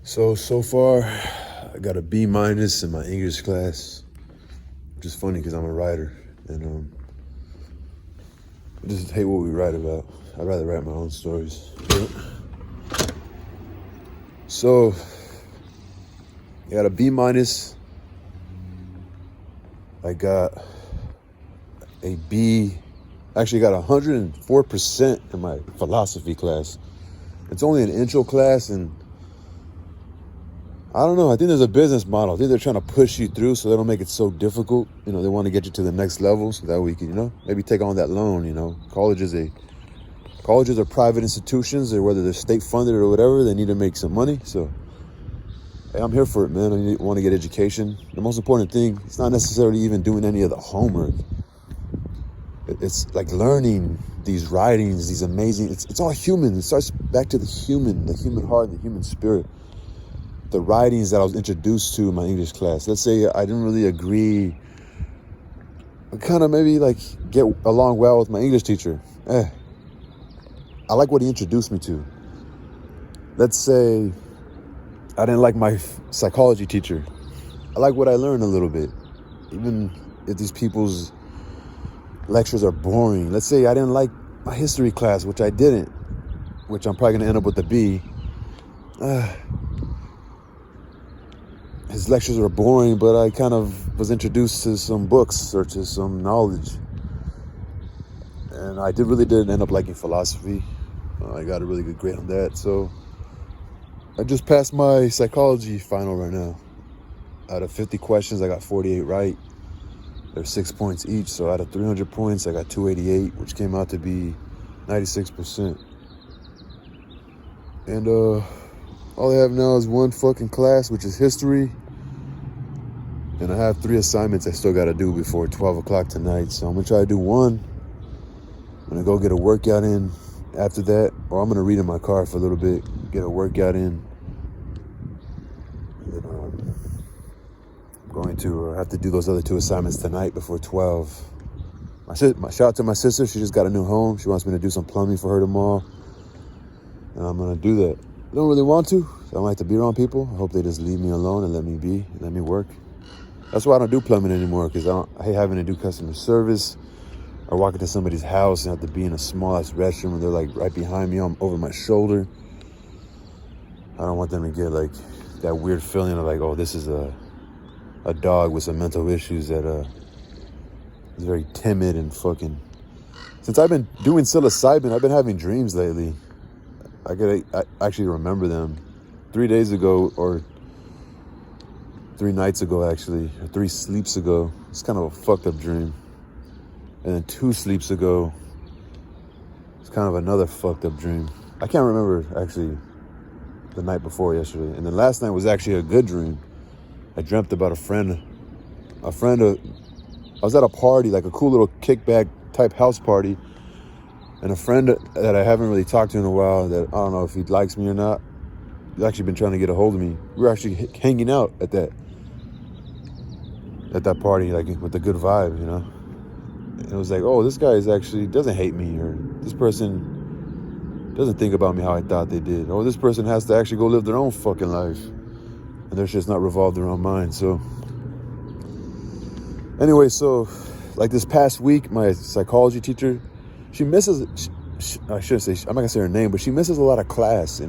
So far, I got a B minus in my English class, which is funny because I'm a writer, and I just hate what we write about. I'd rather write my own stories. So, I got a B minus. I got a B. Actually, got 104% in my philosophy class. It's only an intro class, and I don't know. I think there's a business model. I think they're trying to push you through so they don't make it so difficult. You know, they want to get you to the next level so that we can, maybe take on that loan. Colleges are private institutions, or whether they're state funded or whatever, they need to make some money. So, hey, I'm here for it, man. I want to get education. The most important thing, it's not necessarily even doing any of the homework. It's like learning these writings, these amazing, it's all human. It starts back to the human heart, the human spirit. The writings that I was introduced to in my English class. Let's say I didn't really agree, kind of maybe like get along well with my English teacher. I like what he introduced me to. Let's say I didn't like my psychology teacher. I like what I learned a little bit. Even if these people's lectures are boring. Let's say I didn't like my history class, which I didn't, which I'm probably going to end up with a B. His lectures were boring, but I kind of was introduced to some books or to some knowledge. And I really did end up liking philosophy. I got a really good grade on that. So I just passed my psychology final right now. Out of 50 questions, I got 48 right. There's 6 points each. So out of 300 points, I got 288, which came out to be 96%. And all I have now is one fucking class, which is history. And I have 3 assignments I still got to do before 12 o'clock tonight. So I'm going to try to do one. I'm going to go get a workout in after that. Or I'm going to read in my car for a little bit, get a workout in. And then I'm going to have to do those other 2 assignments tonight before 12. Shout out to my sister. She just got a new home. She wants me to do some plumbing for her tomorrow. And I'm going to do that. I don't really want to. I don't like to be around people. I hope they just leave me alone and let me be, and let me work. That's why I don't do plumbing anymore, because I hate having to do customer service or walk into somebody's house and have to be in a small-ass restroom and they're like right behind me, I'm over my shoulder. I don't want them to get like that weird feeling of like, oh, this is a dog with some mental issues that is very timid and fucking. Since I've been doing psilocybin, I've been having dreams lately. I actually remember them 3 days ago, or 3 nights ago, actually, or 3 sleeps ago. It's kind of a fucked up dream. And then 2 sleeps ago, it's kind of another fucked up dream. I can't remember, actually, the night before yesterday. And then last night was actually a good dream. I dreamt about a friend. I was at a party, like a cool little kickback type house party. And a friend that I haven't really talked to in a while, that I don't know if he likes me or not, he's actually been trying to get a hold of me. We were actually hanging out at that party, like with a good vibe, And it was like, oh, this guy doesn't hate me, or this person doesn't think about me how I thought they did. Or this person has to actually go live their own fucking life, and their shit's not revolved around mine. So anyway, so like this past week, my psychology teacher, she misses, I shouldn't say, I'm not gonna say her name, but she misses a lot of class,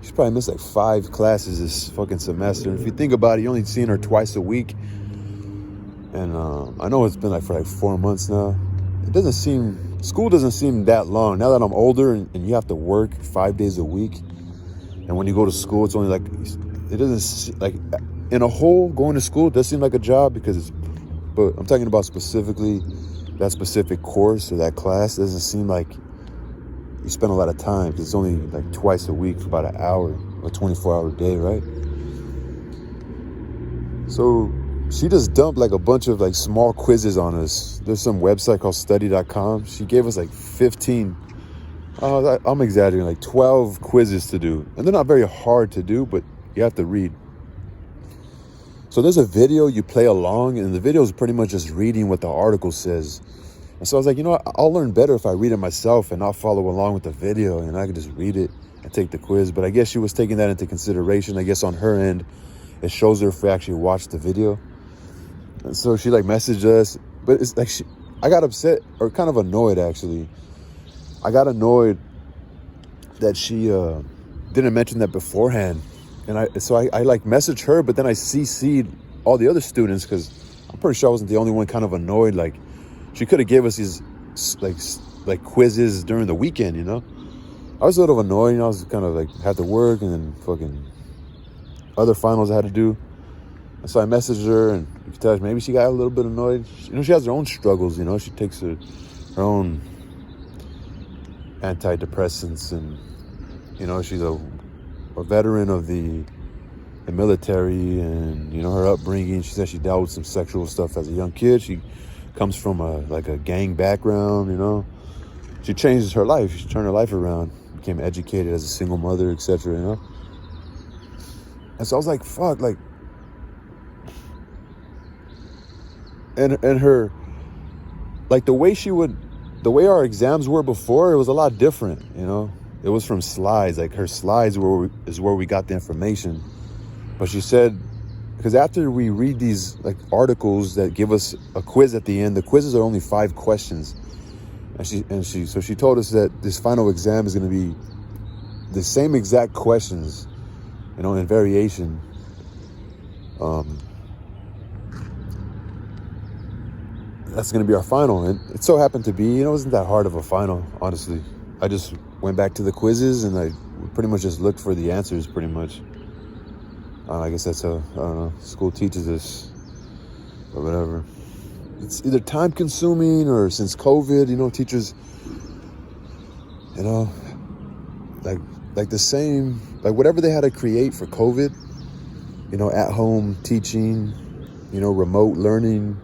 She's probably missed like 5 classes this fucking semester. And if you think about it, you're only seeing her twice a week. And I know it's been like for like 4 months now. School doesn't seem that long. Now that I'm older and you have to work 5 days a week. And when you go to school, it's only like, it doesn't, like in a whole, going to school does seem like a job but I'm talking about specifically that specific course or that class. It doesn't seem like you spend a lot of time, because it's only like twice a week for about an hour, a 24-hour day, right? So she just dumped like a bunch of like small quizzes on us. There's some website called study.com. She gave us like 15, I'm exaggerating, like 12 quizzes to do. And they're not very hard to do, but you have to read. So there's a video, you play along, and the video is pretty much just reading what the article says. And so I was like, I'll learn better if I read it myself and not follow along with the video, and I can just read it. and take the quiz. But I guess she was taking that into consideration. I guess on her end, it shows her if we actually watched the video. And so she like messaged us, but it's like I got upset or kind of annoyed actually. I got annoyed that she didn't mention that beforehand. And I like messaged her, but then I CC'd all the other students because I'm pretty sure I wasn't the only one kind of annoyed. Like she could have gave us these like quizzes during the weekend, you know? I was a little annoyed, you know, I was kind of like had to work and then fucking other finals I had to do. And so I messaged her and you could tell maybe she got a little bit annoyed. You know, she has her own struggles, you know, she takes her own antidepressants and, you know, she's a veteran of the military and, you know, her upbringing. She said she dealt with some sexual stuff as a young kid. She comes from a gang background, you know. She changes her life. She turned her life around, became educated as a single mother, etc., you know. And so I was like, fuck, like, and her, like the way our exams were before, it was a lot different, you know. It was from slides, like her slides is where we got the information. But she said, because after we read these like articles that give us a quiz at the end, the quizzes are only 5 questions. And she told us that this final exam is going to be the same exact questions, you know, in variation. That's going to be our final. And it so happened to be, you know, it wasn't that hard of a final, honestly. I just went back to the quizzes and I pretty much just looked for the answers pretty much. I guess that's how, I don't know, school teaches us or whatever. It's either time consuming or since COVID, you know, teachers, you know, like the same, like whatever they had to create for COVID, you know, at home teaching, you know, remote learning.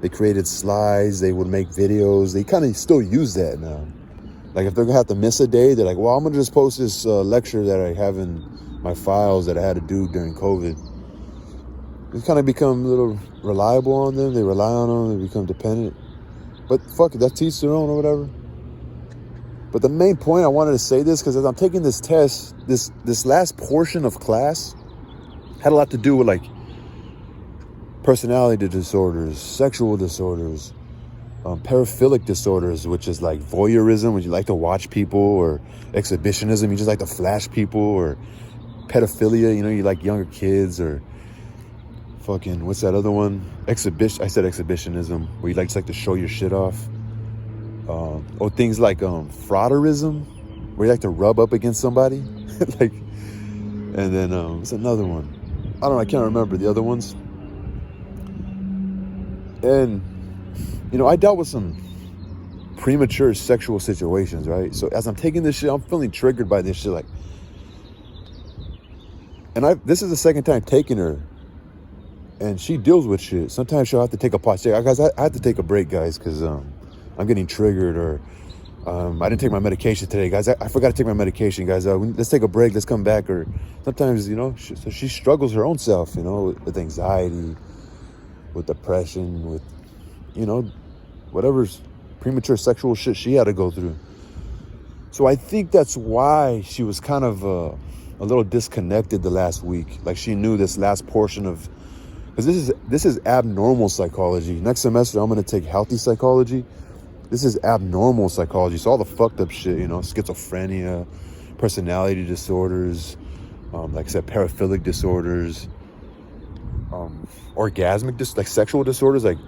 They created slides, they would make videos. They kind of still use that now. Like if they're gonna have to miss a day, they're like, well, I'm gonna just post this lecture that I have in my files that I had to do during COVID. It's kind of become a little reliable on them. They rely on them, they become dependent. But fuck it, that's teach their own or whatever. But the main point I wanted to say this, because as I'm taking this test, this last portion of class had a lot to do with like personality disorders, sexual disorders, paraphilic disorders, which is like voyeurism, when you like to watch people, or exhibitionism, you just like to flash people, or pedophilia, you know, you like younger kids, or fucking, what's that other one? I said exhibitionism, where you like to show your shit off. Or things like frauderism, where you like to rub up against somebody. Like, and then it's another one. I don't know, I can't remember the other ones. And, you know, I dealt with some premature sexual situations, right? So as I'm taking this shit, I'm feeling triggered by this shit, like, and this is the second time taking her, and she deals with shit. Sometimes she'll have to take a pause. Guys, I have to take a break, guys, because I'm getting triggered, or I didn't take my medication today, guys. I forgot to take my medication, guys. Let's take a break. Let's come back. Or sometimes, you know, so she struggles her own self, you know, with anxiety, with depression, with, you know, whatever's premature sexual shit she had to go through. So I think that's why she was kind of a little disconnected the last week. Like she knew this last portion of, because this is abnormal psychology. Next semester I'm going to take healthy psychology. This is abnormal psychology. So all the fucked up shit, you know, schizophrenia, personality disorders, like I said, paraphilic disorders, orgasmic, like sexual disorders, like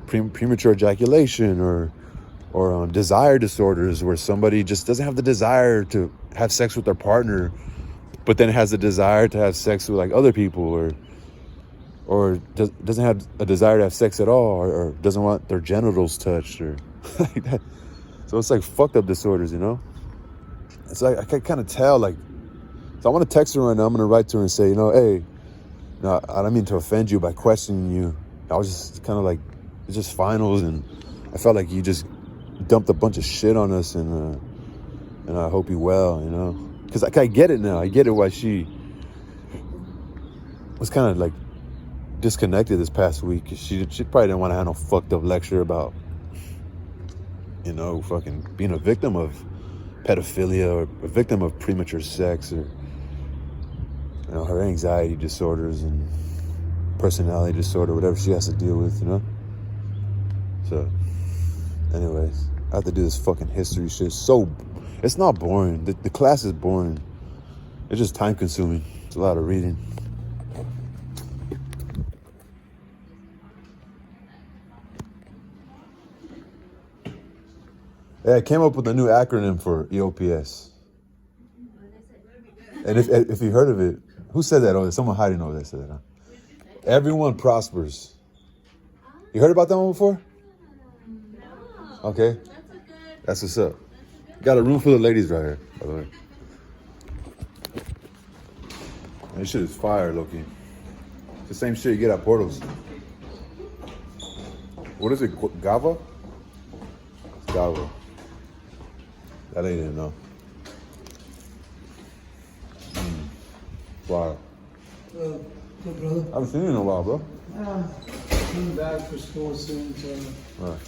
premature ejaculation, or desire disorders, where somebody just doesn't have the desire to have sex with their partner, but then has a desire to have sex with like other people, or doesn't have a desire to have sex at all, or doesn't want their genitals touched, or like that. So it's like fucked up disorders, you know. It's like I can kind of tell, like, so I want to text her right now. I'm gonna write to her and say, you know, hey, no, I don't mean to offend you by questioning you. I was just kind of like, it's just finals, and I felt like you just dumped a bunch of shit on us, and I hope you well, you know, because I get it now. I get it why she was kind of like disconnected this past week. She probably didn't want to have no fucked up lecture about, you know, fucking being a victim of pedophilia or a victim of premature sex, or her anxiety disorders and personality disorder, whatever she has to deal with, So, anyways, I have to do this fucking history shit. It's not boring. The class is boring. It's just time consuming. It's a lot of reading. Yeah, I came up with a new acronym for EOPS. And if you heard of it, who said that? Oh, there's someone hiding over there said that, huh? Everyone prospers. You heard about that one before? Okay. That's what's up. Got a room full of ladies right here, by the way. This shit is fire, Loki. It's the same shit you get at Portals. What is it? Gava? It's Gava. That ain't it, no. Wow. Good brother. I haven't seen you in a while, bro. Coming back for school soon, so. Alright.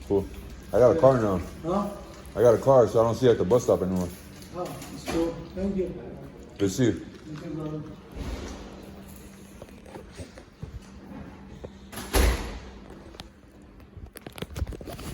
Cool. I got a car now. Huh? I got a car, so I don't see you at the bus stop anymore. Oh, that's cool. Thank you. Good to see you. Thank you, brother.